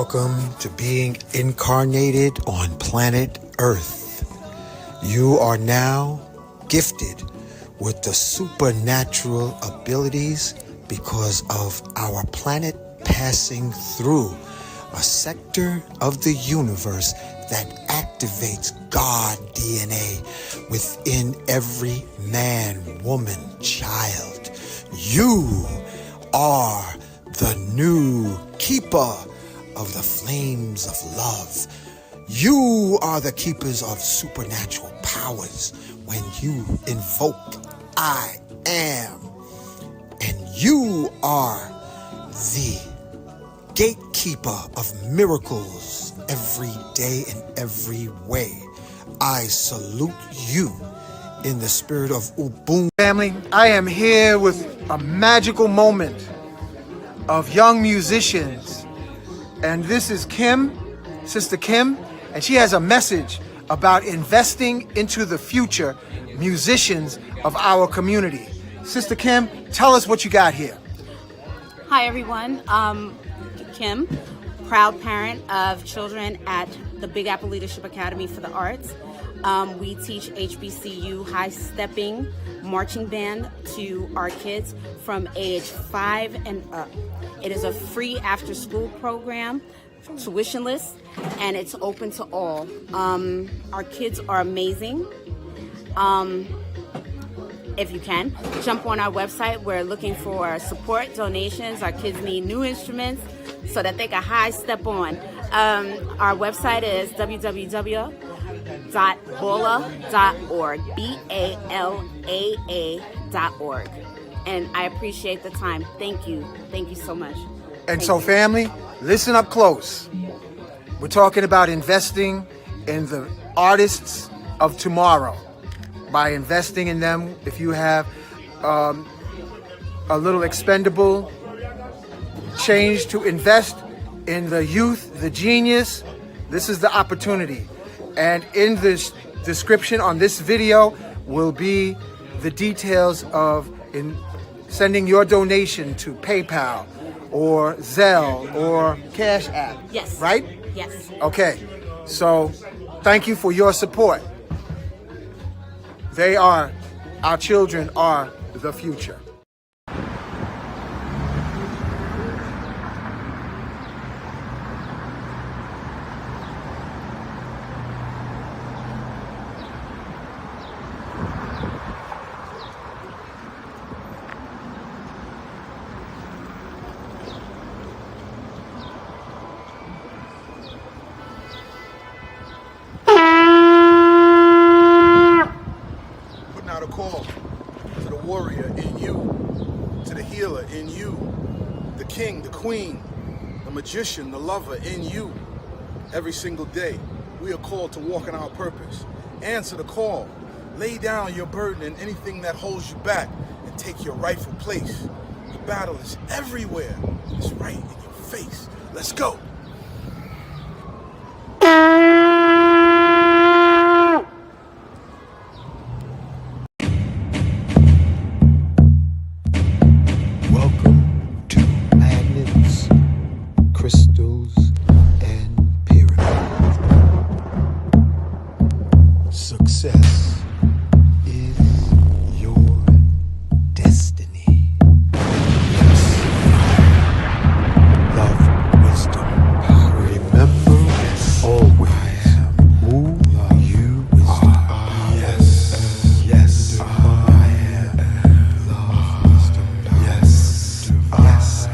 Welcome to being incarnated on planet Earth. You are now gifted with the supernatural abilities because of our planet passing through a sector of the universe that activates God DNA within every man, woman, child. You are the new keeper of the flames of love. You are the keepers of supernatural powers when you invoke I am. And you are the gatekeeper of miracles every day and every way. I salute you in the spirit of Ubuntu. Family, I am here with a magical moment of young musicians. And this is Kim, Sister Kim, and she has a message about investing into the future musicians of our community. Sister Kim, tell us what you got here. Hi everyone, Kim, proud parent of children at the Big Apple Leadership Academy for the Arts. We teach HBCU high stepping marching band to our kids from age 5 and up. It is a free after school program, tuitionless, and it's open to all. Our kids are amazing. If you can, jump on our website. We're looking for support, donations. Our kids need new instruments so that they can high step on. Our website is www.balaa.org, BALAA.org. And I appreciate the time. Thank you. Thank you so much. And so family, listen up close. We're talking about investing in the artists of tomorrow. By investing in them, if you have a little expendable change to invest in the youth, the genius, this is the opportunity. And in this description on this video will be the details of sending your donation to PayPal or Zelle or Cash App. Yes. Right? Yes. Okay. So thank you for your support. Our children are the future. Call to the warrior in you, to the healer in you, the king, the queen, the magician, the lover in you. Every single day, we are called to walk in our purpose. Answer the call. Lay down your burden and anything that holds you back and take your rightful place. The battle is everywhere. It's right in your face. Let's go. Crystals and pyramids. Success is your destiny. Yes. Love, wisdom, power. Remember always who you are. Yes. Yes. I am. Love, wisdom, power. Yes. Yes.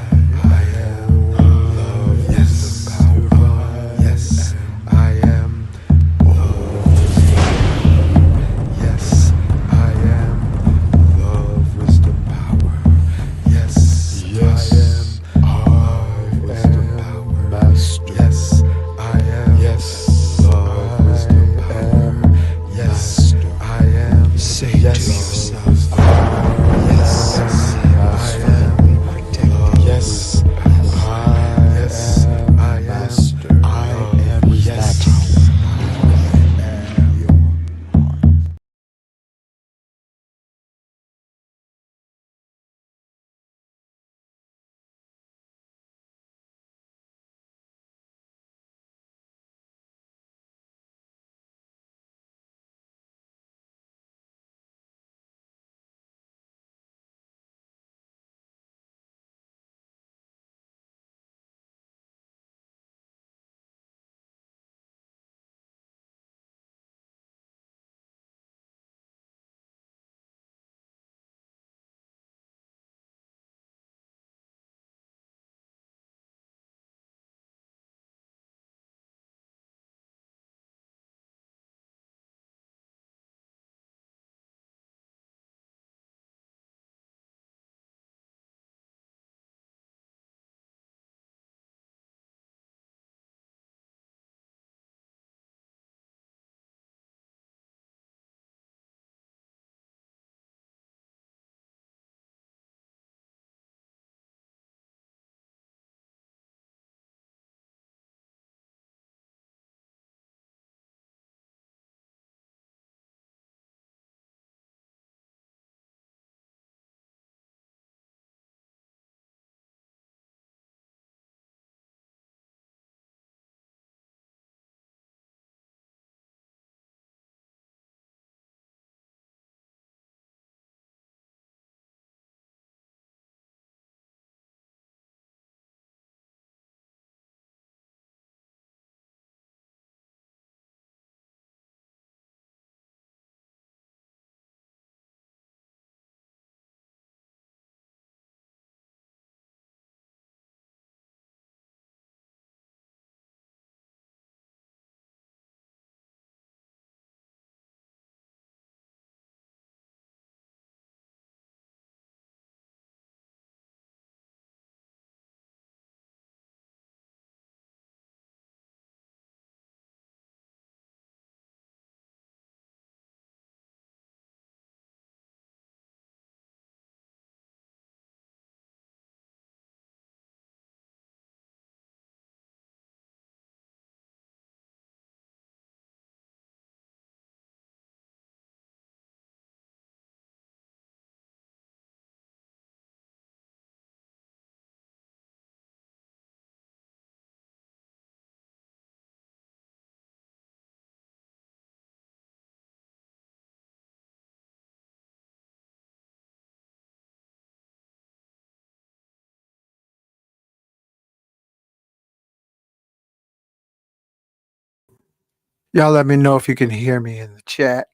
Y'all let me know if you can hear me in the chat.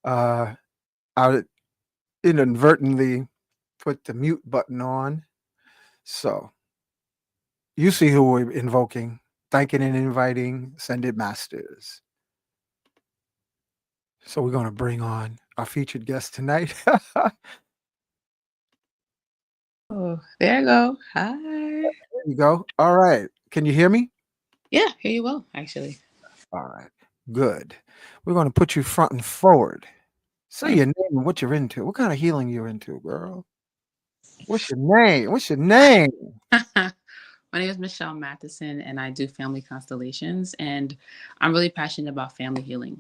uh, I inadvertently put the mute button on. So you see who we're invoking, thanking and inviting, ascended masters. So we're going to bring on our featured guest tonight. There Oh, there I go. Hi. you go. All right. Can you hear me? Yeah, here you will, actually. All right. Good. We're going to put you front and forward. Say Okay. your name and what you're into. What kind of healing you're into, girl? What's your name? What's your name? My name is Michelle Matheson, and I do family constellations, and I'm really passionate about family healing.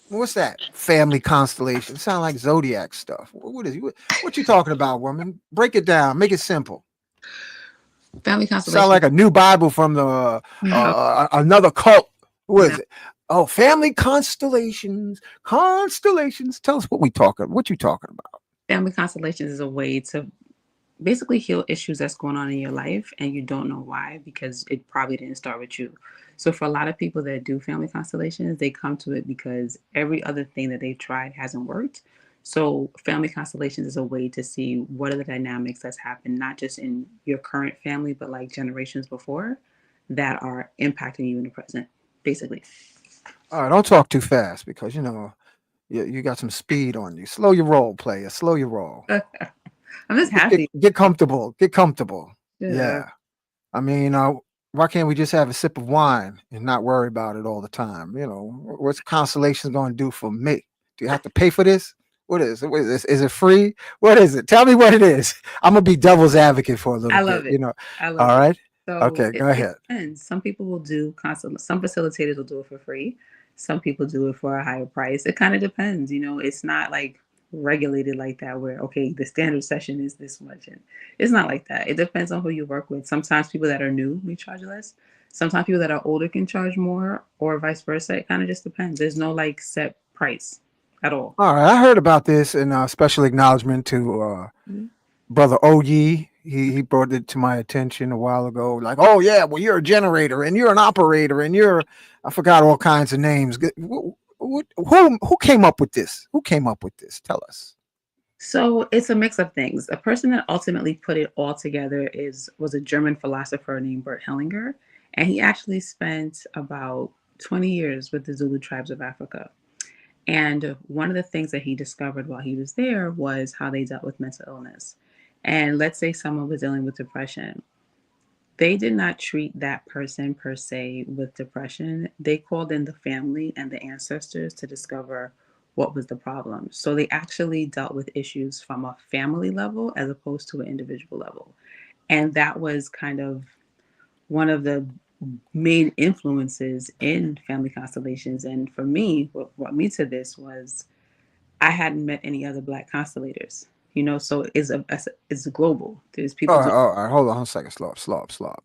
What's that? Family constellation. Sound like zodiac stuff. What you talking about, woman? Break it down. Make it simple. Family Sound constellations. like a new Bible from the another cult. Who No, is it? Oh, family constellations. Constellations. Tell us what we talking. What you talking about? family constellations is a way to basically heal issues that's going on in your life, and you don't know why because it probably didn't start with you. So for a lot of people that do family constellations, they come to it because every other thing that they've tried hasn't worked. So family constellations is a way to see what are the dynamics that's happened not just in your current family but like generations before that are impacting you in the present, basically. All right, don't talk too fast because you got some speed on you. Slow your roll, player. Slow your roll. I'm just Get, happy. get comfortable. Get comfortable. Yeah. Yeah. I mean, why can't we just have a sip of wine and not worry about it all the time? What's Constellations going to do for me? Do you have to pay for this? What is it? What is this? Is it free? What is it? Tell me what it is. I'm gonna be devil's advocate for a little I bit. love it. I love All it. right. So Okay. it, Go it ahead. depends. Some people will do consult. Some facilitators will do it for free. Some people do it for a higher price. It kind of depends. It's not like regulated like that where okay the standard session is this much, and it's not like that. It depends on who you work with. Sometimes people that are new we charge less. Sometimes people that are older can charge more, or vice versa. It kind of just depends. There's no like set price at all. All right. I heard about this and special acknowledgement to Mhm. brother OG. He brought it to my attention a while ago. Like, oh yeah, well you're a generator and you're an operator and I forgot all kinds of names. Who came up with this? Who came up with this? Tell us. So it's a mix of things. A person that ultimately put it all together was a German philosopher named Bert Hellinger, and he actually spent about 20 years with the Zulu tribes of Africa. And one of the things that he discovered while he was there was how they dealt with mental illness. And let's say someone was dealing with depression. They did not treat that person per se with depression. They called in the family and the ancestors to discover what was the problem. So they actually dealt with issues from a family level as opposed to an individual level. And that was kind of one of the main influences in family constellations. And for me, what brought me to this was I hadn't met any other Black constellators. So it's global. There's people doing. All right, hold on a second. Slow up, slow up, slow up.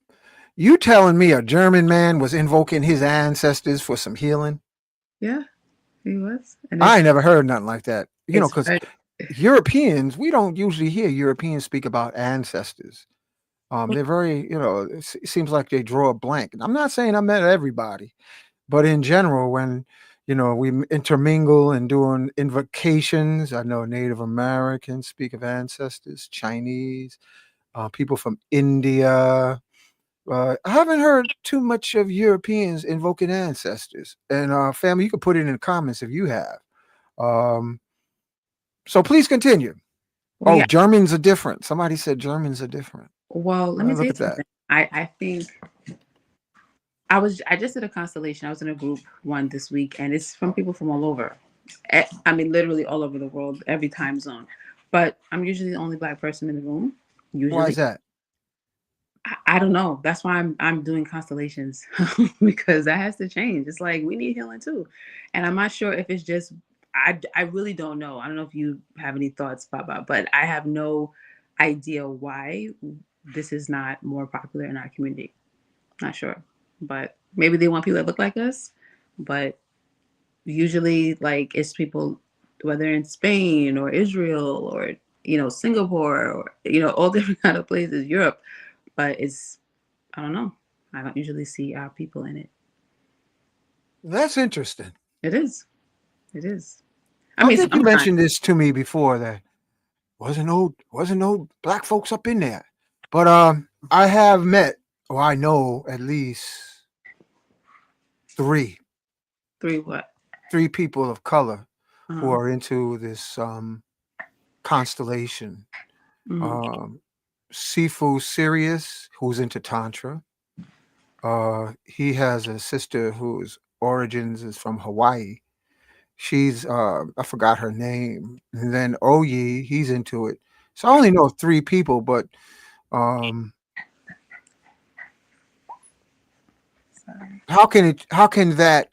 You telling me a German man was invoking his ancestors for some healing? Yeah, he was, and I it's ain't never heard nothing like that. it's Because very. Europeans, we don't usually hear Europeans speak about ancestors. They're very, it seems like they draw a blank. And I'm not saying I met everybody, but in general, when we intermingle and doing invocations, I know Native Americans speak of ancestors, Chinese, people from India. I haven't heard too much of Europeans invoking ancestors. And family, you can put it in the comments if you have. Um, so please continue. Well, Oh, yeah. Germans are different. Somebody said Germans are different. Well, let me tell Look you at that. something. I think I just did a constellation. I was in a group one this week, and it's from people from all over. I mean, literally all over the world, every time zone. But I'm usually the only Black person in the room. Why is Usually, that? I don't know. That's why I'm doing constellations because that has to change. It's like we need healing too, and I'm not sure if it's just I really don't know. I don't know if you have any thoughts, Baba, but I have no idea why this is not more popular in our community. Not sure, but maybe they want people that look like us. But usually, like it's people whether in Spain or Israel or Singapore or all different kind of places, Europe. But I don't know. I don't usually see our people in it. That's interesting. It is. It is. I I mean, think you sometimes. mentioned this to me before that wasn't no black folks up in there. But I have met, or I know at least three Three what? three people of color who Uh-huh. are into this constellation. Mhm. Um, Sifu Sirius, who's into tantra. He has a sister whose origins is from Hawaii. She's I forgot her name. And then Oyi, he's into it. So I only know three people, but um, Sorry. how can that,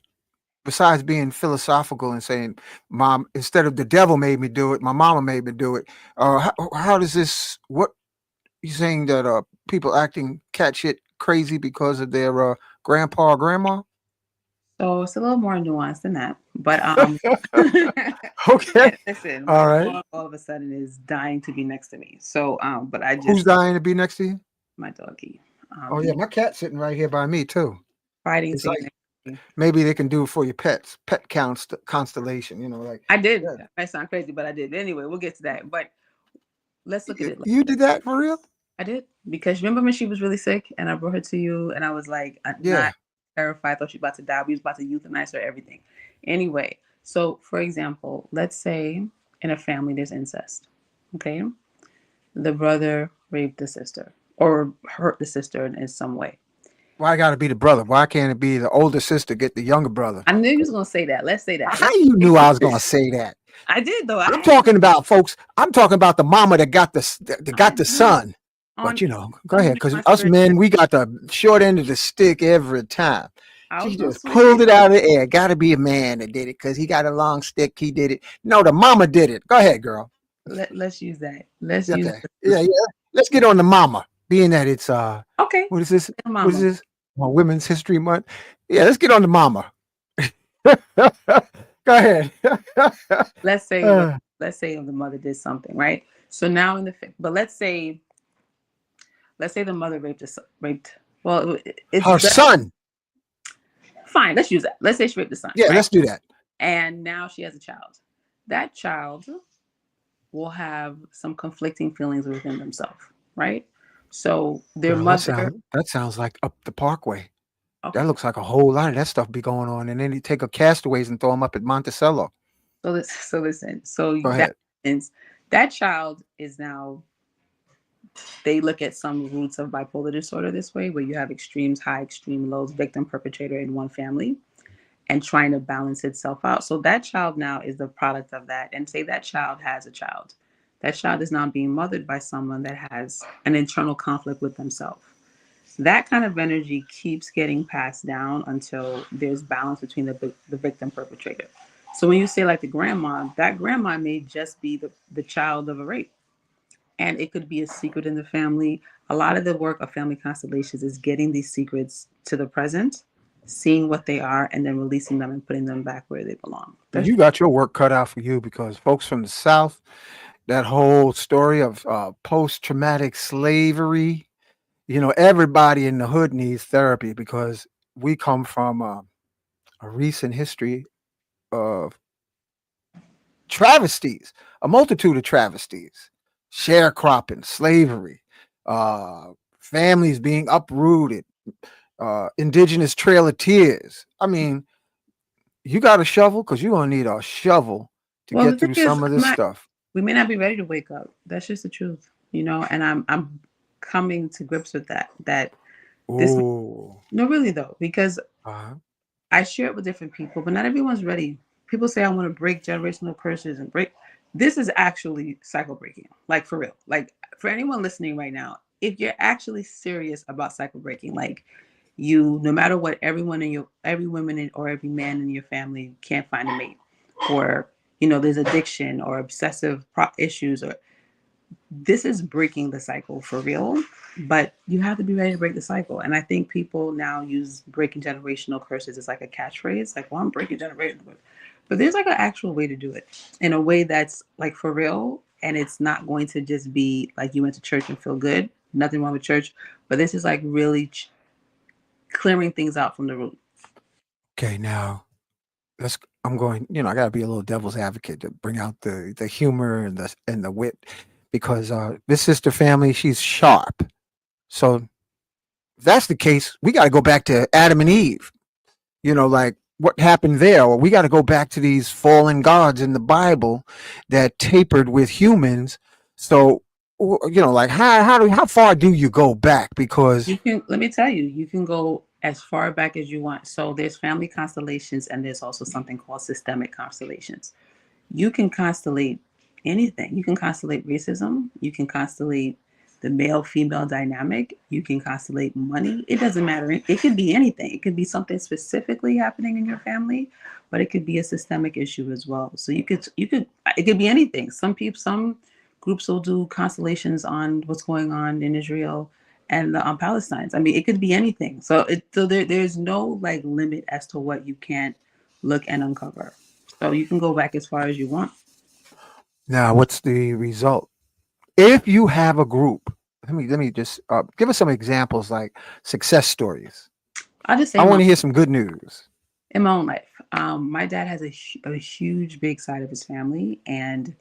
besides being philosophical and saying, "Mom, instead of the devil made me do it, my mama made me do it." How does this? What you saying that people acting cat shit crazy because of their grandpa or grandma? So it's a little more nuanced than that. But Okay, and listen, my all right. dog all of a sudden is dying to be next to me. So but I Who's just dying to be next to you? my doggy. Oh yeah, He's my cat's sitting right here by me too. fighting It's to get like next to me. maybe they can do it for your pets, pet constellation. Like I did. yeah. That might sound crazy, but I did. Anyway, we'll get to that. But let's look at it like You this. did that for real? I did because remember when she was really sick and I brought her to you and I was like Yeah. not terrified, thought she was about to die. We was about to euthanize her, everything. Anyway, so for example, let's say in a family there's incest. Okay, the brother raped the sister or hurt the sister in some way. Why got to be the brother? Why can't it be the older sister get the younger brother? I knew you was gonna say that. Let's say that. How Let's you say knew I was gonna say that? I did though. I'm talking about folks. I'm talking about the mama that got that I got the know son. But on go ahead, underneath because my us spirit. men, we got the short end of the stick every time. I was She gonna just switch pulled it. it out of the air. Got to be a man that did it because he got a long stick. He did it. No, the mama did it. Go ahead, girl. Let's use that. Let's use Okay. Yeah, yeah. Let's get on the mama. Being that it's okay. what is this? What is Mama. this? Women's History Month. Yeah, let's get on the mama. Go ahead. Let's say Uh, let's say the mother did something, right? So now in the but let's say the mother raped. Well, it's Her son. fine. Let's use that. Let's say she raped the son, Yeah, right? let's do that. And now she has a child. That child will have some conflicting feelings within themselves, right? So their Girl, that mother. sounds like up the parkway. That Okay. looks like a whole lot of that stuff be going on, and then you take a castaways and throw them up at Monticello. So listen. So Go that ahead. means that child is now they look at some roots of bipolar disorder this way, where you have extremes, high, extreme lows, victim, perpetrator in one family, and trying to balance itself out. So that child now is the product of that. And say that child has a child. That child is now being mothered by someone that has an internal conflict with themselves. That kind of energy keeps getting passed down until there's balance between the victim perpetrator. So when you say like the grandma, that grandma may just be the child of a rape, and it could be a secret in the family. A lot of the work of family constellations is getting these secrets to the present, seeing what they are, and then releasing them and putting them back where they belong. Well, That's you got your work cut out for you because folks from the South, that whole story of post-traumatic slavery, everybody in the hood needs therapy because we come from a recent history of travesties, a multitude of travesties, sharecropping, slavery, families being uprooted, indigenous trail of tears. I mean, you got a shovel because you're gonna need a shovel to well, the get thing through is, some of this stuff. we may not be ready to wake up. That's just the truth, and I'm coming to grips with that. That this Oh, no, really though, because uh-huh. I share it with different people, but not everyone's ready. People say I want to break generational curses and break. This is actually cycle breaking, like for real. Like for anyone listening right now, if you're actually serious about cycle breaking, like no matter what, every woman or every man in your family can't find a mate, or there's addiction or obsessive issues, or this is breaking the cycle for real, but you have to be ready to break the cycle. And I think people now use breaking generational curses as like a catchphrase, like, well, I'm breaking generational curses. But there's like an actual way to do it in a way that's like for real. And it's not going to just be like you went to church and feel good. Nothing wrong with church. But this is like really clearing things out from the root. Okay, now let's. I'm going. I got to be a little devil's advocate to bring out the humor and the wit, because this sister family, she's sharp. So if that's the case, we got to go back to Adam and Eve. Like what happened there. Or we got to go back to these fallen gods in the Bible that tapered with humans. So, like how far do you go back? Because You can, let me tell you, you can go as far back as you want. So there's family constellations, and there's also something called systemic constellations. You can constellate anything. You can constellate racism. You can constellate the male female dynamic. You can constellate money. It doesn't matter. It could be anything. It could be something specifically happening in your family, but it could be a systemic issue as well. So it could be anything. Some groups will do constellations on what's going on in Israel and Palestine. I mean, it could be anything. There's no like limit as to what you can't look and uncover. So you can go back as far as you want. now, what's the result? If you have a group, let me just give us some examples, like success stories. I'll just say I want to hear some good news. in my own life. My dad has a huge, big side of his family, and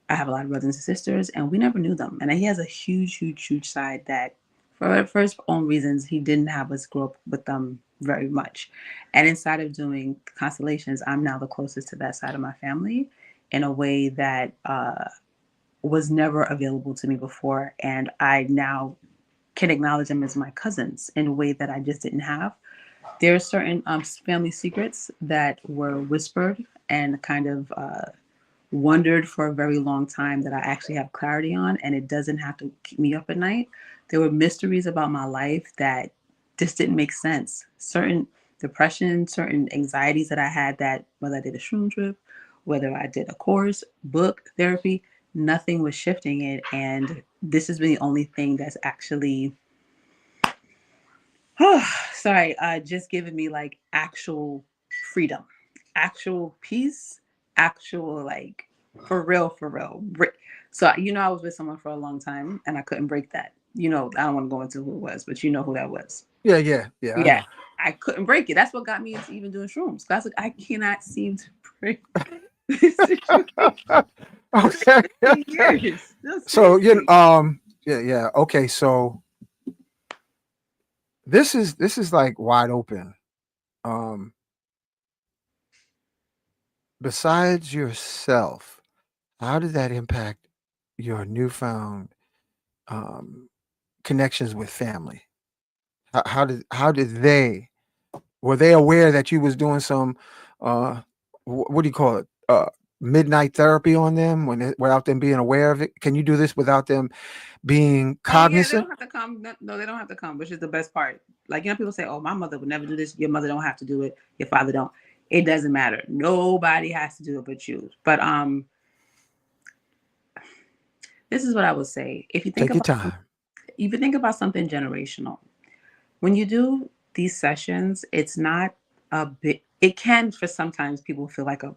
I have a lot of brothers and sisters, and we never knew them. And he has a huge, huge, huge side that, for his own reasons, he didn't have us grow up with them very much. And inside of doing constellations, I'm now the closest to that side of my family in a way that was never available to me before. And I now can acknowledge them as my cousins in a way that I just didn't have. There are certain family secrets that were whispered and kind of wondered for a very long time that I actually have clarity on, and it doesn't have to keep me up at night. There were mysteries about my life that just didn't make sense. Certain depression, certain anxieties that I had, that whether I did a shroom trip, whether I did a course, book, therapy, nothing was shifting it. And this has been the only thing that's actually, just giving me like actual freedom, actual peace, actual like for real, for real. So, I was with someone for a long time and I couldn't break that. I don't want to go into who it was, but you know who that was. Yeah. I Yeah. know. I couldn't break it. That's what got me into even doing shrooms. That's like, I cannot seem to break this situation. Okay. Years. So yeah. Okay. So this is like wide open. Um, Besides yourself, how did that impact your newfound um, connections with family? How did they, were they aware that you was doing some what do you call it, midnight therapy on them without them being aware of it? Can you do this without them being Oh yeah, they cognizant? don't have to come. No, they don't have to come, which is the best part. Like, people say, "Oh, my mother would never do this." Your mother don't have to do it. Your father don't. It doesn't matter. Nobody has to do it but you. But this is what I would say. Take your time. If you think about something generational, when you do these sessions, it's not a bit. It can, for sometimes people feel like there's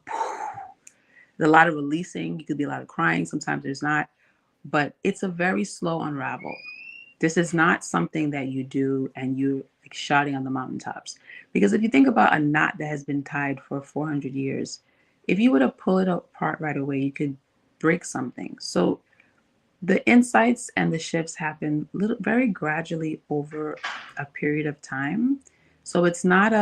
a lot of releasing. You could be a lot of crying. Sometimes there's not, but it's a very slow unravel. This is not something that you do and you like shouting on the mountaintops. Because if you think about a knot that has been tied for 400 years, if you were to pull it apart right away, you could break something. So the insights and the shifts happen very gradually over a period of time. So it's not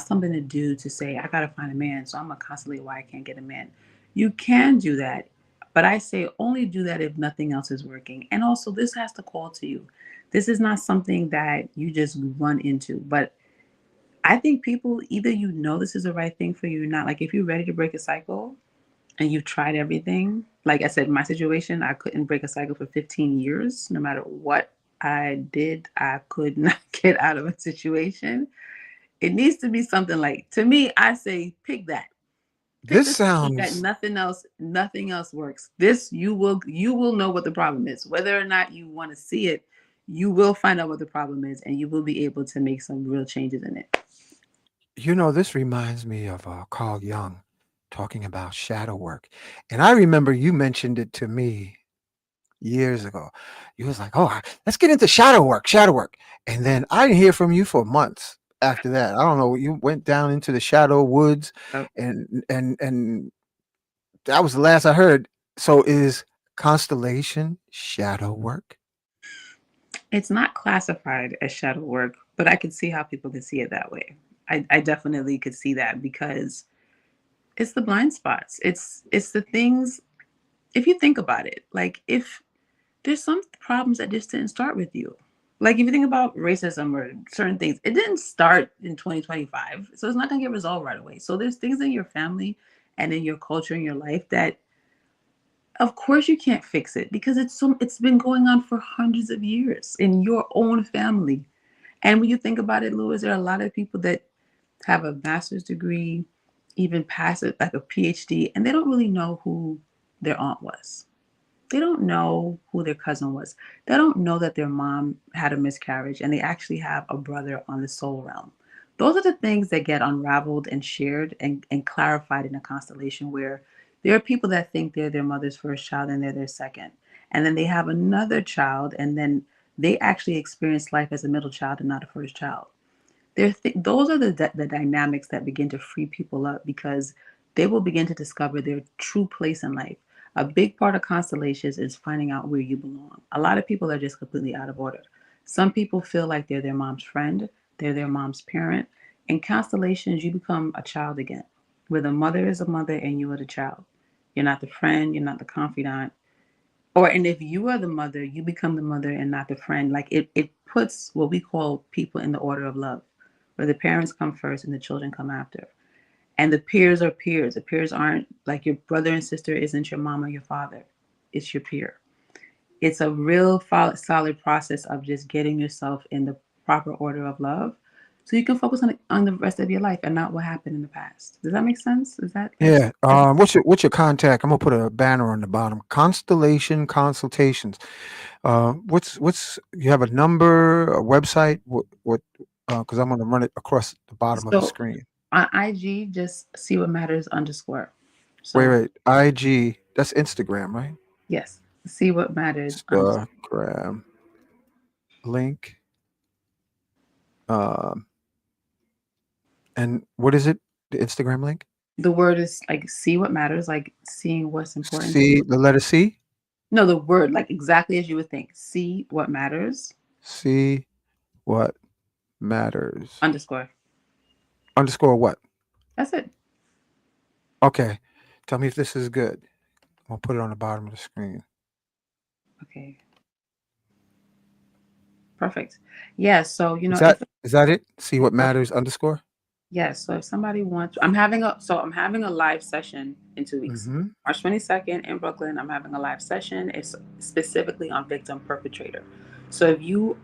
something to do to say, I gotta find a man, so I'm gonna constantly why I can't get a man. You can do that, but I say only do that if nothing else is working. And also, this has to call to you. This is not something that you just run into. But I think people, either this is the right thing for you or not. Like, if you're ready to break a cycle, and you've tried everything, like I said, in my situation, I couldn't break a cycle for 15 years. No matter what I did, I could not get out of a situation. It needs to be something like, to me, I say, pick that. Pick This the thing that sounds nothing else works. This, you will know what the problem is. Whether or not you want to see it, you will find out what the problem is, and you will be able to make some real changes in it. this reminds me of Carl Jung talking about shadow work. And I remember you mentioned it to me years ago. You was like, "Oh, let's get into shadow work." And then I didn't hear from you for months after that. I don't know. You went down into the shadow woods, Oh, and that was the last I heard. So is constellation shadow work? it's not classified as shadow work, but I could see how people could see it that way. I definitely could see that because it's the blind spots. It's the things. If you think about it, like if there's some problems that just didn't start with you. Like if you think about racism or certain things, it didn't start in 2025. So it's not going to get resolved right away. So there's things in your family and in your culture and your life that of course you can't fix it because it's been going on for hundreds of years in your own family. And when you think about it, Louis, there are a lot of people that have a master's degree, even pass it like a PhD, and they don't really know who their aunt was. They don't know who their cousin was. They don't know that their mom had a miscarriage and they actually have a brother on the soul realm. Those are the things that get unraveled and shared and clarified in a constellation where there are people that think they're their mother's first child and they're their second. And then they have another child and then they actually experience life as a middle child and not a first child. Those are the dynamics that begin to free people up because they will begin to discover their true place in life. A big part of constellations is finding out where you belong. A lot of people are just completely out of order. Some people feel like they're their mom's friend, they're their mom's parent. In constellations, you become a child again, where the mother is a mother and you are the child. You're not the friend, you're not the confidant, and if you are the mother, you become the mother and not the friend. Like it puts what we call people in the order of love, where the parents come first and the children come after. And the peers are peers. The peers aren't like your brother and sister isn't your mom or your father. It's your peer. It's a real solid process of just getting yourself in the proper order of love so you can focus on the rest of your life and not what happened in the past. Does that make sense? Is that Yeah. What's your contact? I'm gonna put a banner on the bottom. Constellation consultations. What's you have a number, a website? What? Because I'm gonna run it across the bottom of the so screen. on IG, just see what matters underscore. Wait, So wait. IG. That's Instagram, right? yes, see what matters underscore. Instagram link. Um, and what is it? The Instagram link? The word is like see what matters, like seeing what's important to C. you. The letter C. No, the word, like exactly as you would think. See what matters See what matters. underscore. Underscore what? That's it. Okay. Tell me if this is good. I'm gonna put it on the bottom of the screen. Okay, perfect. Yeah. So Is if that it? See what matters underscore? yes, so if somebody wants, I'm having a live session in 2 weeks. Mm-hmm. March 22nd in Brooklyn, I'm having a live session. It's specifically on victim perpetrator. So if you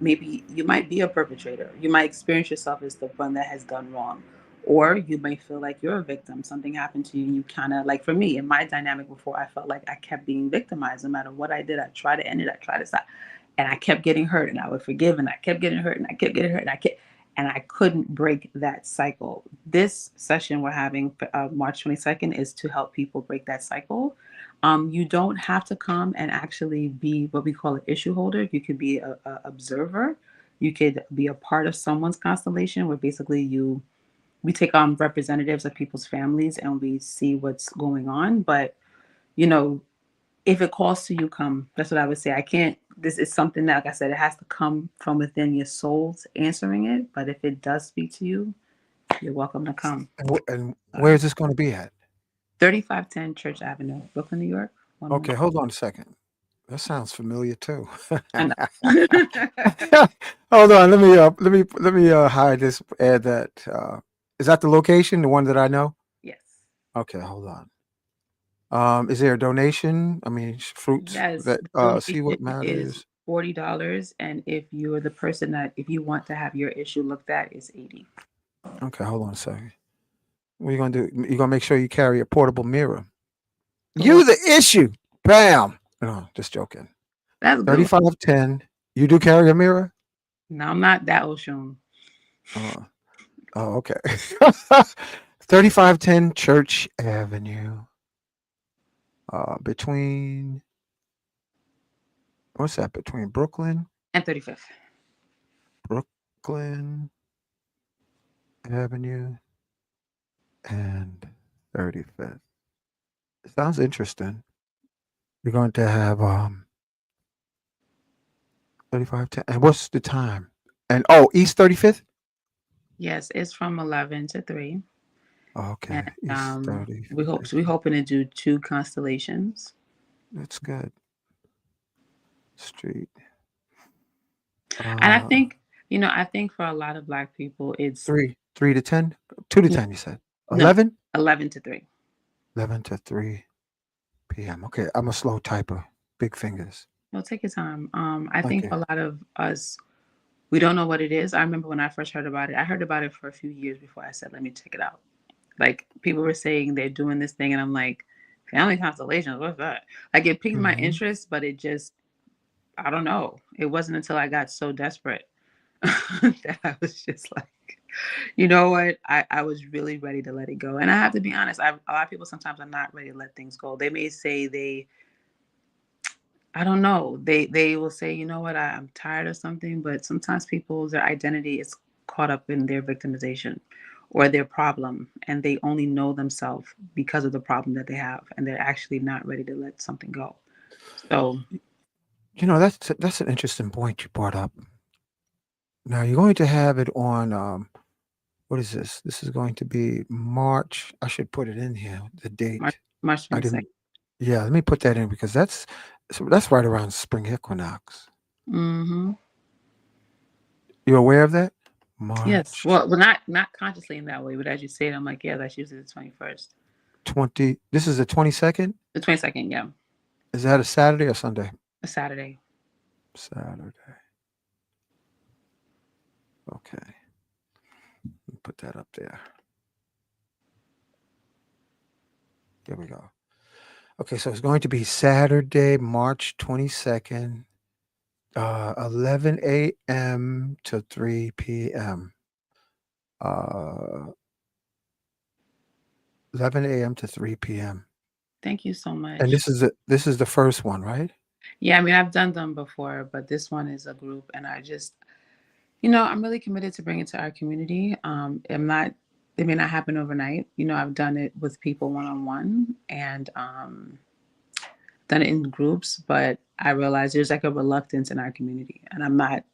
maybe you might be a perpetrator, you might experience yourself as the one that has done wrong, or you may feel like you're a victim. Something happened to you, and you kind of like for me in my dynamic before, I felt like I kept being victimized no matter what I did. I tried to end it, I tried to stop, and I kept getting hurt, and I would forgive, and I kept getting hurt, and I kept getting hurt, and I couldn't break that cycle. This session we're having March 22nd is to help people break that cycle. You don't have to come and actually be what we call an issue holder. You could be a observer. You could be a part of someone's constellation where basically we take on representatives of people's families and we see what's going on. But you know, if it calls to you, come. That's what I would say. I can't. This is something that, like I said, it has to come from within your soul's answering it. But if it does speak to you, you're welcome to come. And where is this going to be at? 3510 Church Avenue, Brooklyn, New York. Okay, hold on a second. That sounds familiar too. I know. Hold on, let me hide this. Add that. Is that the location, the one that I know? Yes. Okay, hold on. Is there a donation? I mean, fruits Yes. that The see what donation is matters. $40, and if you're the person that if you want to have your issue looked at, is $80. Okay, hold on a second. What are you gonna do? You're gonna make sure you carry a portable mirror. For You what? the issue. Bam. No, just joking. That's good. 3510. You do carry a mirror? No, I'm not that Oshun. Uh, oh, okay. 3510 Church Avenue. Between what's that? Between Brooklyn, And 35th. Brooklyn, Avenue and 35th. Sounds interesting. You're going to have 3510. And what's the time? And East 35th? Yes, it's from 11 to 3. Okay, And East we're 35th. hoping to do 2 constellations. That's good. Street. And I Uh, think, I think for a lot of Black people, it's 3 to 10? 2 to n- 10, you said. no, 11? 11 to 3. 11 to 3 p.m. Okay, I'm a slow typer. Big fingers. No, take your time. I think Okay. for a lot of us, we don't know what it is. I remember when I first heard about it, I heard about it for a few years before I said, let me check it out. Like people were saying they're doing this thing, and I'm like, family constellations, what's that? Like it piqued my Hmm. interest, but it just, I don't know. It wasn't until I got so desperate that I was just like, you know what? I was really ready to let it go. And I have to be honest, a lot of people sometimes are not ready to let things go. They may say I don't know. They will say, you know what, I'm tired of something, but sometimes people's their identity is caught up in their victimization or their problem, and they only know themselves because of the problem that they have, and they're actually not ready to let something go. So That's an interesting point you brought up. Now you're going to have it on what is this? This is going to be March. I should put it in here, the March, date. March I 22nd. didn't. Yeah, let me put that in because that's right around spring equinox. Mm-hmm. You aware of that? Yes. March Well, not consciously in that way, but as you say it, I'm like, yeah, that's usually the 21st. 20. This is the 22nd. The 22nd, yeah, Is that a Saturday or Sunday? a Saturday. Saturday. Okay. Put that up there. There we go. Okay, so it's going to be Saturday, March 22nd, 11 a.m. to 3 p.m. Uh, 11 a.m. to 3 p.m. Thank you so And much. this is the first one, right? Yeah, I mean, I've done them before, but this one is a group, and I just, I'm really committed to bring it to our community. I'm not, it may not happen overnight. I've done it with people one on one and done it in groups, but I realize there's like a reluctance in our community, and I'm not,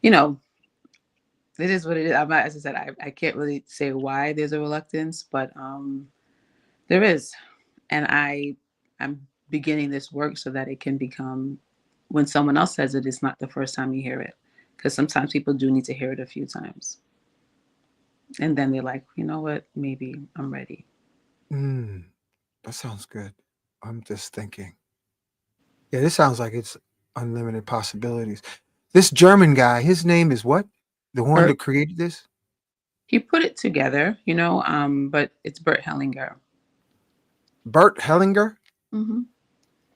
you know, it is what it is. I'm not, as I said, I can't really say why there's a reluctance, but there is, and I'm beginning this work so that it can become, when someone else says it, it's not the first time you hear it, because sometimes people do need to hear it a few times, and then they're like, you know what, maybe I'm ready. Mm, that sounds good. I'm just thinking. Yeah, this sounds like it's unlimited possibilities. This German guy, his name is what? The one Bert, that created this? he put it together, but it's Bert Hellinger. Bert Hellinger? Hmm.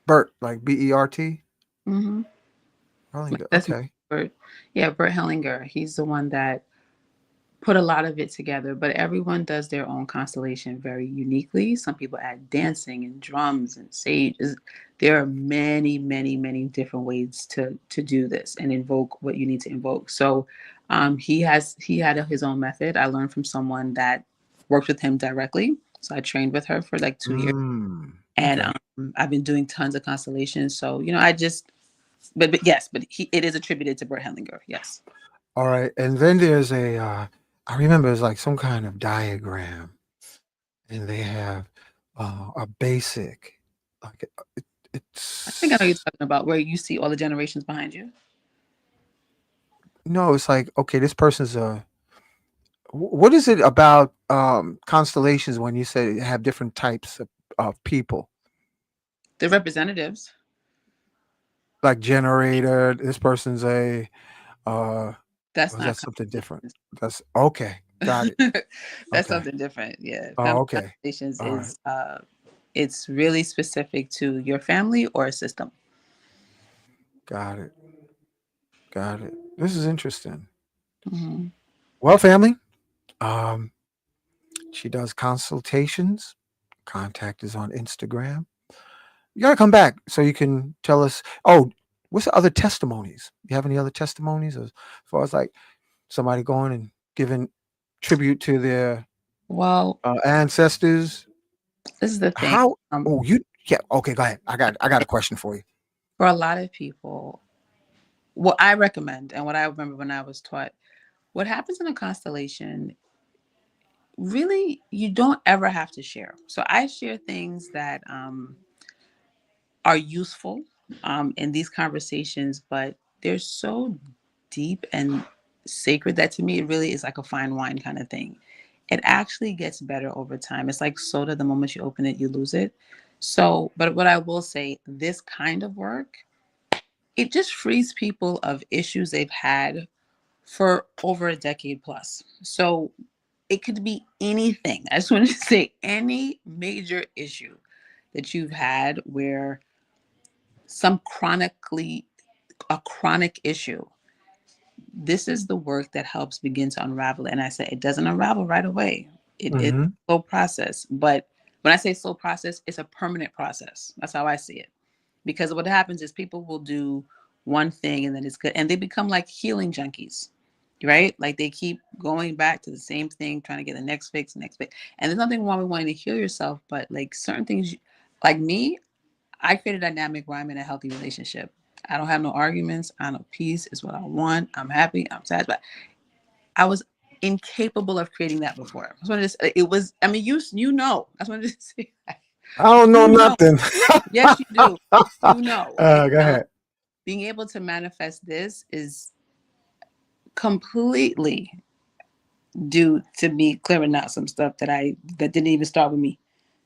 Bert, like Bert. Hmm. Hellinger. That's Okay. Bert. Yeah, Bert Hellinger. He's the one that put a lot of it together, but everyone does their own constellation very uniquely. Some people add dancing and drums and sage. There are many, many, many different ways to do this and invoke what you need to invoke. So he had his own method. I learned from someone that worked with him directly. So I trained with her for like 2 years, and Okay. I've been doing tons of constellations. So I just, but yes, but it is attributed to Bert Hellinger. Yes. All right. And then there's I remember it's like some kind of diagram, and they have a basic, like I think I know you're it's, talking about where you see all the generations behind you. no, it's like, okay, this person's what is it about constellations when you say you have different types of people? The representatives. Like generator, this person's a, uh, That's was not that something different? That's okay. Got it. constellations. That's Okay. something different. Yeah. Oh, Family okay. constellations All right. is it's really specific to your family or a system. Got it. Got it. This is interesting. Hmm. Well, family, um, she does consultations. Contact is on Instagram. You got to come back so you can tell us. Oh, what's the other testimonies? You have any other testimonies as far as like somebody going and giving tribute to their Well, ancestors. this is the thing. How? Oh, you yeah. Okay, go ahead. I got a question for you. For a lot of people, what I recommend and what I remember when I was taught, what happens in a constellation, really, you don't ever have to share. So I share things that are useful in these conversations, but they're so deep and sacred that to me, it really is like a fine wine kind of thing. It actually gets better over time. It's like soda, the moment you open it, you lose it. So, but what I will say, this kind of work, it just frees people of issues they've had for over a decade plus. So it could be anything. I just want to say any major issue that you've had where some a chronic issue. This is the work that helps begin to unravel it. And I say it doesn't unravel right away. It's Mm-hmm. a slow process. But when I say slow process, it's a permanent process. That's how I see it. Because what happens is people will do one thing and then it's good. And they become like healing junkies, right? Like they keep going back to the same thing, trying to get the next fix, next fix. And there's nothing wrong with wanting to heal yourself, but like certain things, like me, I create a dynamic where I'm in a healthy relationship. I don't have no arguments. I know peace is what I want. I'm happy. I'm satisfied. I was incapable of creating that before. I just wanted to say, it was, I mean, you know. I just wanted to say, I don't know you know. nothing. Yes, you do. You know. Go ahead. Being able to manifest this is completely due to me clearing out some stuff that didn't even start with me.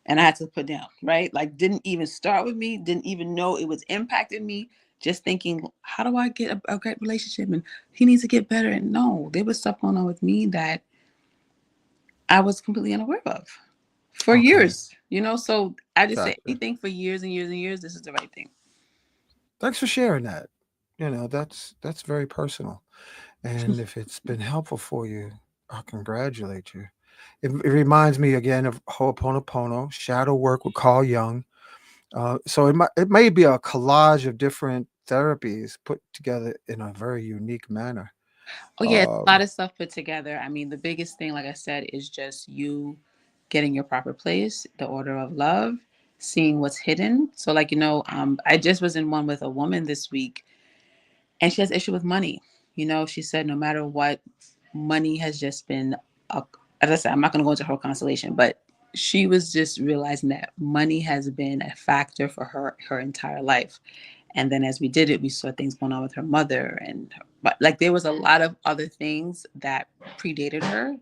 And I had to put down, right? Like didn't even start with me, didn't even know it was impacting me. Just thinking, how do I get a great relationship? And he needs to get better. And no, there was stuff going on with me that I was completely unaware of for Okay. years, So I just say Gotcha. anything for years and years and years, this is the right thing. Thanks for sharing that. That's very personal. And if it's been helpful for you, I congratulate you. It reminds me again of Ho'oponopono, shadow work with Carl Jung. So it may be a collage of different therapies put together in a very unique manner. Oh yeah, it's a Um, lot of stuff put together. I mean, the biggest thing, like I said, is just you getting your proper place, the order of love, seeing what's hidden. So like, I just was in one with a woman this week and she has issue with money. She said no matter what, money has just been a, as I said, I'm not gonna go into her constellation, but she was just realizing that money has been a factor for her entire life. And then as we did it, we saw things going on with her mother but like there was a lot of other things that predated her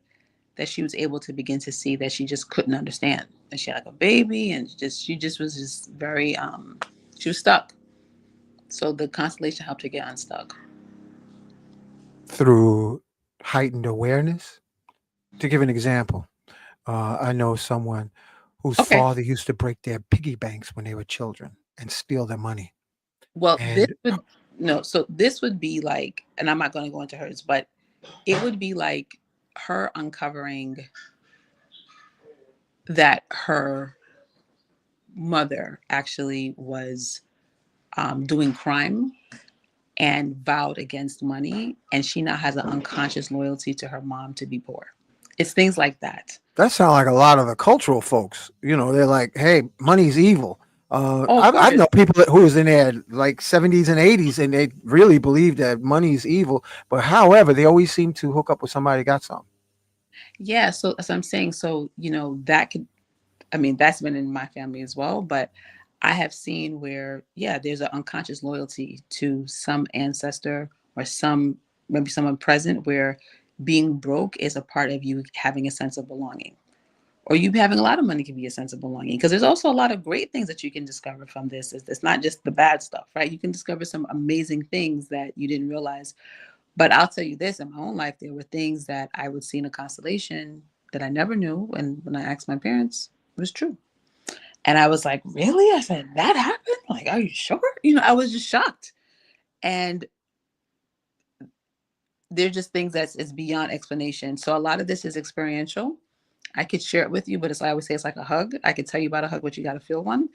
that she was able to begin to see that she just couldn't understand. And she had like a baby and she just was just very she was stuck. So the constellation helped her get unstuck. through heightened awareness. To give an example, I know someone whose Okay. father used to break their piggy banks when they were children and steal their money. Well, this And would no, so this would be like, and I'm not going to go into hers, but it would be like her uncovering that her mother actually was doing crime and vowed against money, and she now has an unconscious loyalty to her mom to be poor. It's things like that. that sounds like a lot of the cultural folks. They're like, "Hey, money's evil." Oh, of I've course. known people who was in their like 70s and 80s, and they really believe that money's evil. But however, they always seem to hook up with somebody that got something. Yeah, so as I'm saying, so that could, I mean, that's been in my family as well, but I have seen where, yeah, there's an unconscious loyalty to some ancestor or maybe someone present where being broke is a part of you having a sense of belonging. Or you having a lot of money can be a sense of belonging. Because there's also a lot of great things that you can discover from this. It's not just the bad stuff, right? You can discover some amazing things that you didn't realize. But I'll tell you this, in my own life, there were things that I would see in a constellation that I never knew. And when I asked my parents, it was true. And I was like, really? I said, that happened? Like, are you sure? I was just shocked. And they're just things it's beyond explanation. So a lot of this is experiential. I could share it with you, but I always say it's like a hug. I could tell you about a hug, but you got to feel one.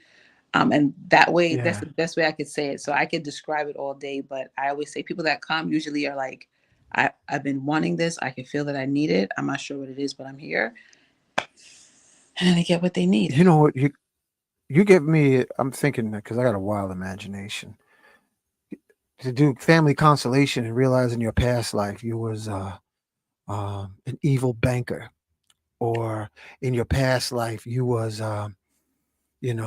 And that way, that's Yeah. the best way I could say it. So I could describe it all day, but I always say people that come usually are like, I've been wanting this. I can feel that I need it. I'm not sure what it is, but I'm here. And then they get what they need. You know what? You give me. I'm thinking because I got a wild imagination to do family constellation and realize in your past life you was an evil banker, or in your past life you was a in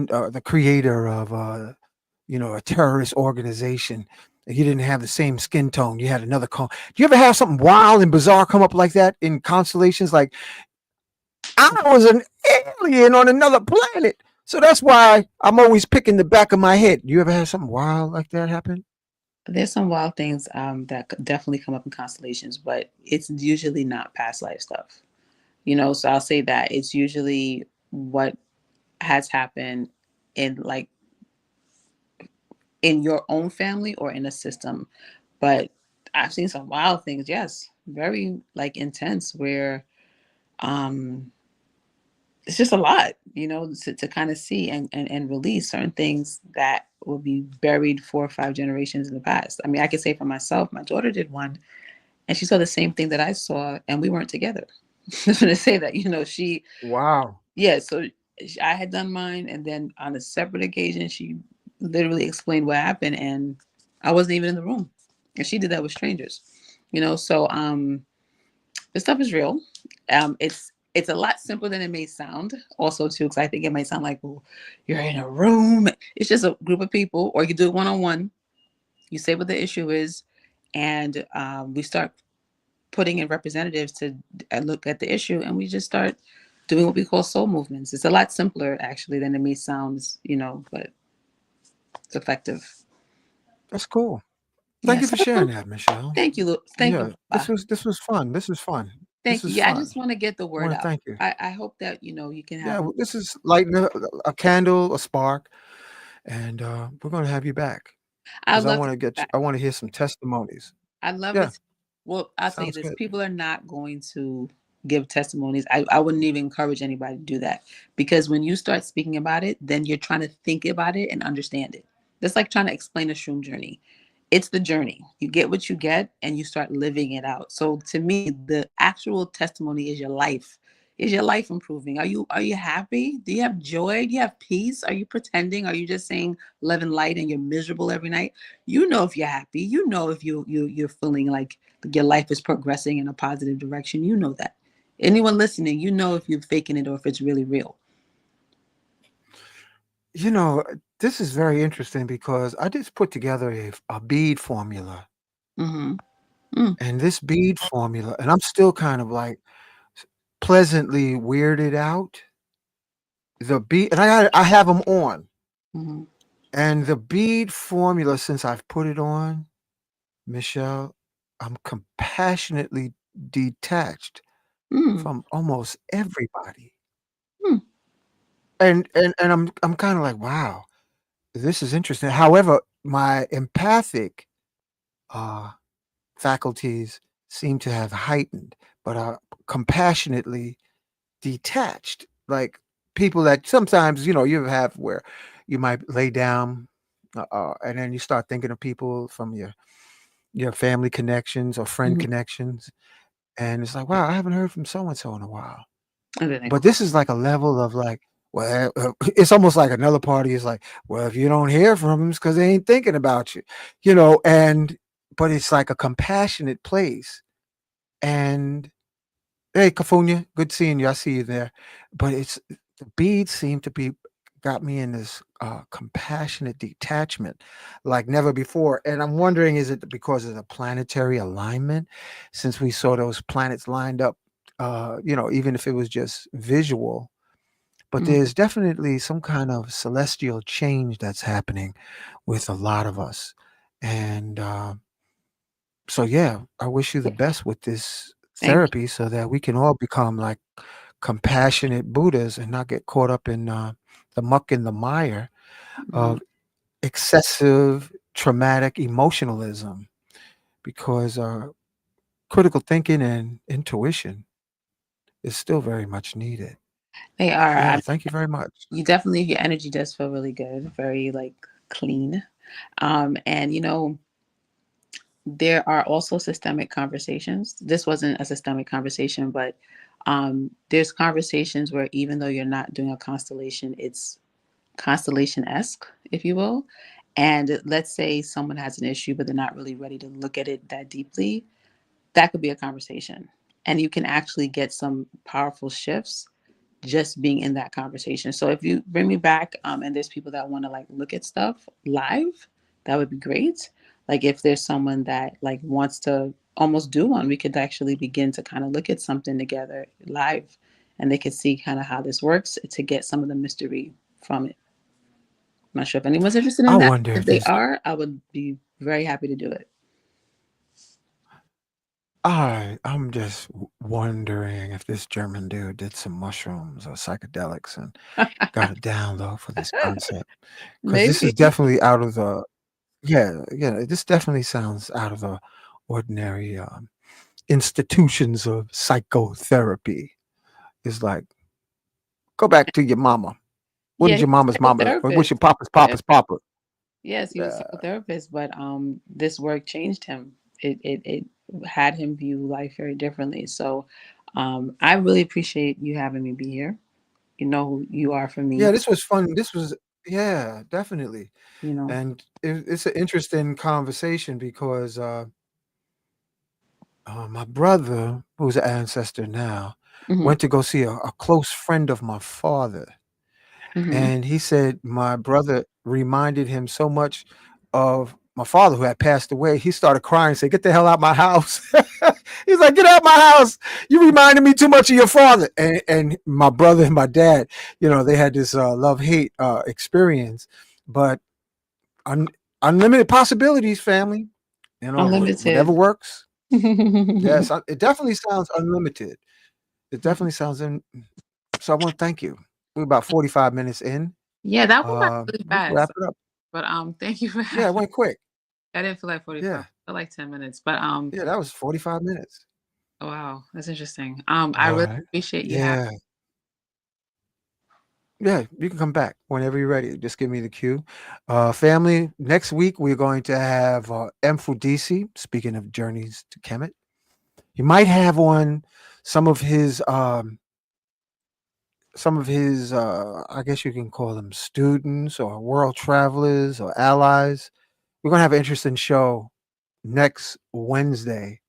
the creator of a terrorist organization. And you didn't have the same skin tone. You had another color. Do you ever have something wild and bizarre come up like that in constellations? Like I was an alien on another planet. So that's why I'm always picking the back of my head. You ever have something wild like that happen? There's some wild things that definitely come up in constellations, but it's usually not past life stuff. So I'll say that it's usually what has happened in like in your own family or in a system. But I've seen some wild things, yes, very like intense, where um it's just a lot, to kind of see and release certain things that will be buried 4 or 5 generations in the past. I mean, I could say for myself, my daughter did one and she saw the same thing that I saw, and we weren't together. I'm going to say that, she, Wow. yeah, so I had done mine, and then on a separate occasion, she literally explained what happened, and I wasn't even in the room. And she did that with strangers, so this stuff is real. It's a lot simpler than it may sound, also too, because I think it might sound like, well, you're in a room. It's just a group of people, or you do it one-on-one. You say what the issue is, and we start putting in representatives to look at the issue, and we just start doing what we call soul movements. It's a lot simpler actually than it may sound, but it's effective. That's cool. Thank you Yes. for sharing that, Michelle. Thank you. Thank you. Yeah, this was fun. This was fun. This Thank you. is Yeah, I fun. just want to get the I word want to out. thank you. I hope that you can Yeah, have. well, this is lighting a candle, a spark, and we're going to have you back I'd because I love to want to be back. I want to hear some testimonies. I'd love Yeah, it. Well, I'll tell you sounds this: good. people are not going to give testimonies. I wouldn't even encourage anybody to do that, because when you start speaking about it, then you're trying to think about it and understand it. That's like trying to explain a shroom journey. It's the journey. You get what you get, and you start living it out. So to me, the actual testimony is your life. Is your life improving? Are you happy? Do you have joy? Do you have peace? Are you pretending? Are you just saying love and light and you're miserable every night? If you're happy. If you're feeling like your life is progressing in a positive direction. That. Anyone listening, if you're faking it or if it's really real. You know, this is very interesting because I just put together a bead formula, Mm-hmm. Mm, and this bead formula, and I'm still kind of like pleasantly weirded out. The bead, and I have them on, mm-hmm. and the bead formula since I've put it on, Michelle, I'm compassionately detached Mm, from almost everybody. mm, And I'm kind of like, wow, this is interesting. However, my empathic uh, faculties seem to have heightened, but are compassionately detached. Like people that sometimes you have where you might lay down, and then you start thinking of people from your family connections or friend mm. connections, and it's like, wow, I haven't heard from so and so in a while. And then they But call. this is like a level of like, well, it's almost like another party is like, well, if you don't hear from them, it's because they ain't thinking about you, and but it's like a compassionate place. And hey, Kafunya, good seeing you. I see you there. But it's the beads seem to be got me in this compassionate detachment like never before. And I'm wondering, is it because of the planetary alignment? Since we saw those planets lined up, even if it was just visual, but Mm, there's definitely some kind of celestial change that's happening with a lot of us. And so, yeah, I wish you the yeah, best with this thank therapy so that we can all become like compassionate Buddhas and not get caught up in the muck and the mire you. of excessive traumatic emotionalism because critical thinking and intuition is still very much needed. They are. Yeah, thank you very much. You definitely, your energy does feel really good, very like clean. And there are also systemic conversations. This wasn't a systemic conversation, but there's conversations where even though you're not doing a constellation, it's constellation-esque, if you will. And let's say someone has an issue, but they're not really ready to look at it that deeply. That could be a conversation. And you can actually get some powerful shifts just being in that conversation. So if you bring me back, and there's people that want to like look at stuff live, that would be great. Like if there's someone that like wants to almost do one, we could actually begin to kind of look at something together live, and they could see kind of how this works to get some of the mystery from it. I'm not sure if anyone's interested I in that. wonder If if they this. are, I would be very happy to do it. I'm just wondering if this German dude did some mushrooms or psychedelics and got a download for this concept. Because this is Maybe. definitely out of the, yeah, yeah, this definitely sounds out of the ordinary institutions of psychotherapy. It's like, go back to your mama. What Yeah, is he's your mama's a mama? Or what's psychotherapist. your papa's Yeah. papa's papa? Yes, he was Yeah. a psychotherapist, but this work changed him. It had him view life very differently. So I really appreciate you having me be here. You know who you are for Yeah, me, this was fun. This was, yeah, definitely. you know. And it's an interesting conversation because my brother, who's an ancestor now, Hmm. went to go see a close friend of my father. Hmm. And he said my brother reminded him so much of my father who had passed away. He started crying and said, "Get the hell out my house." He's like, "Get out my house. You reminded me too much of your father." And my brother and my dad, they had this love-hate experience, but un- unlimited possibilities, family. Whatever Unlimited. works. Yeah, Yes, it definitely sounds unlimited. It definitely sounds in. So I want to thank you. We're about 45 minutes in. that went by really We can wrap fast. it up. But thank you for Yeah, it having. went quick. I didn't feel like 45. I Yeah. felt like 10 minutes. But Yeah, that was 45 minutes. wow, that's interesting. I All really right. appreciate you having. Yeah. Yeah, you can come back whenever you're ready. Just give me the cue. Family, next week we're going to have M. Speaking of journeys to Kemet. He might have on some of his I guess you can call them students or world travelers or allies. We're gonna have an interesting show next Wednesday,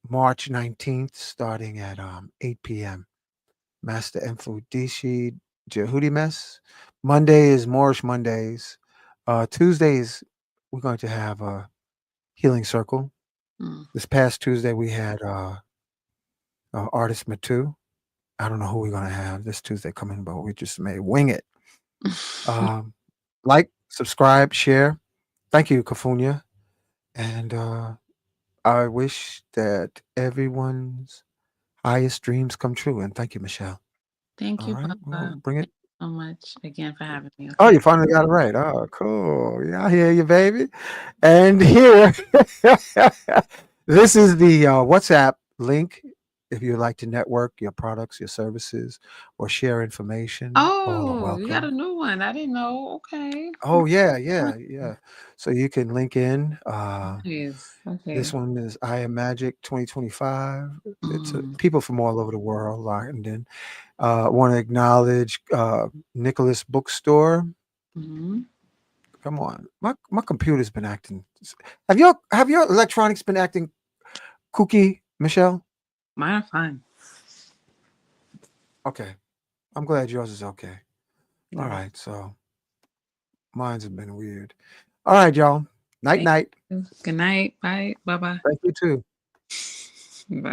March 19th, starting at 8 p.m. Master Infludici Jehudi Mess. Monday is Moorish Mondays. Tuesdays, we're going to have a healing circle. Mm. This past Tuesday, we had artist Matu. I don't know who we're going to have this Tuesday coming, but we just may wing it. Um, like, subscribe, share. Thank you, Kafunya. And I wish that everyone's highest dreams come true. And thank you, Michelle. Thank All you, right, we'll Papa. bring it. Thank you so much again for having me. Oh, Okay. you finally got it right. Oh, cool. Yeah, I hear you, baby. And here, this is the WhatsApp link. If you'd like to network your products, your services, or share information, all are Oh, you got a welcome. new one. I didn't know. Okay. Oh, yeah, yeah, yeah. So you can link in. Nice. This Okay. one is I Am Magic 2025. It's Mm. people from all over the world logged in. I want to acknowledge Nicholas Bookstore. Hmm. Come on, my computer's been acting. Have your electronics been acting kooky, Michelle? Mine are fine. Okay, I'm glad yours is okay. All Yeah. right, so mine's have been weird. All right, y'all. Night Thank night. you. Good night. Bye. Bye. Thank you too. Bye.